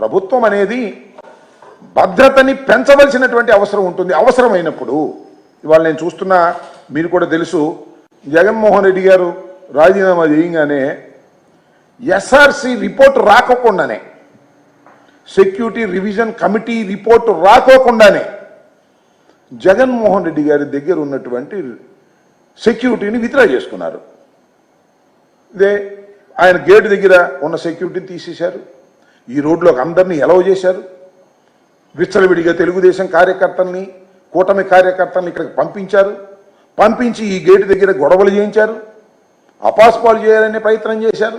ప్రభుత్వం అనేది భద్రతని పెంచవలసినటువంటి అవసరం ఉంటుంది. అవసరమైనప్పుడు ఇవాళ నేను చూస్తున్నా, మీరు కూడా తెలుసు, జగన్మోహన్ రెడ్డి గారు రాజీనామా చేయగానే ఎస్ఆర్సి రిపోర్ట్ రాకోకుండానే, సెక్యూరిటీ రివిజన్ కమిటీ రిపోర్టు రాకోకుండానే జగన్మోహన్ రెడ్డి గారి దగ్గర ఉన్నటువంటి సెక్యూరిటీని విత్డ్రా చేసుకున్నారు. ఇదే ఆయన గేటు దగ్గర ఉన్న సెక్యూరిటీని తీసేశారు. ఈ రోడ్లోకి అందరినీ ఎలవ్ చేశారు. విచ్చలవిడిగా తెలుగుదేశం కార్యకర్తల్ని, కూటమి కార్యకర్తల్ని ఇక్కడికి పంపించారు. పంపించి ఈ గేటు దగ్గర గొడవలు చేయించారు. అపాస్పాలు చేయాలనే ప్రయత్నం చేశారు.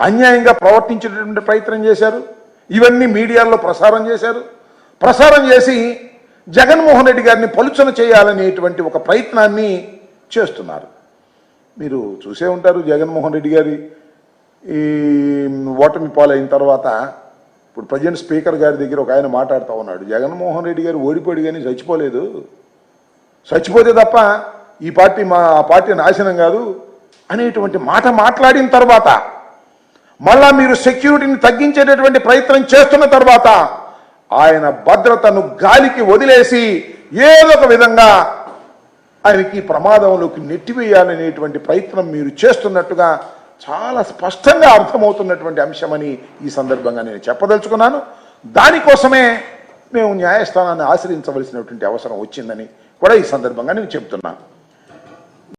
అన్యాయంగా ప్రవర్తించేటటువంటి ప్రయత్నం చేశారు. ఇవన్నీ మీడియాలో ప్రసారం చేశారు. ప్రసారం చేసి జగన్మోహన్ రెడ్డి గారిని పలుచన చేయాలనేటువంటి ఒక ప్రయత్నాన్ని చేస్తున్నారు. మీరు చూసే ఉంటారు, జగన్మోహన్ రెడ్డి గారి ఈ ఓటమి పాలైన తర్వాత ఇప్పుడు ప్రజెంట్ స్పీకర్ గారి దగ్గర ఒక ఆయన మాట్లాడుతూ ఉన్నాడు, జగన్మోహన్ రెడ్డి గారు ఓడిపోయాడు కానీ చచ్చిపోలేదు, చచ్చిపోతే తప్ప ఈ పార్టీ ఆ పార్టీ నాశనం కాదు అనేటువంటి మాట మాట్లాడిన తర్వాత, మళ్ళా మీరు సెక్యూరిటీని తగ్గించేటటువంటి ప్రయత్నం చేస్తున్న తర్వాత ఆయన భద్రతను గాలికి వదిలేసి ఏదో ఒక విధంగా ఆయనకి ప్రమాదంలోకి నెట్టివేయాలనేటువంటి ప్రయత్నం మీరు చేస్తున్నట్టుగా చాలా స్పష్టంగా అర్థమవుతున్నటువంటి అంశమని ఈ సందర్భంగా నేను చెప్పదలుచుకున్నాను. దానికోసమే మేము న్యాయస్థానాన్ని ఆశ్రయించవలసినటువంటి అవసరం వచ్చిందని కూడా ఈ సందర్భంగా నేను చెప్తున్నాను.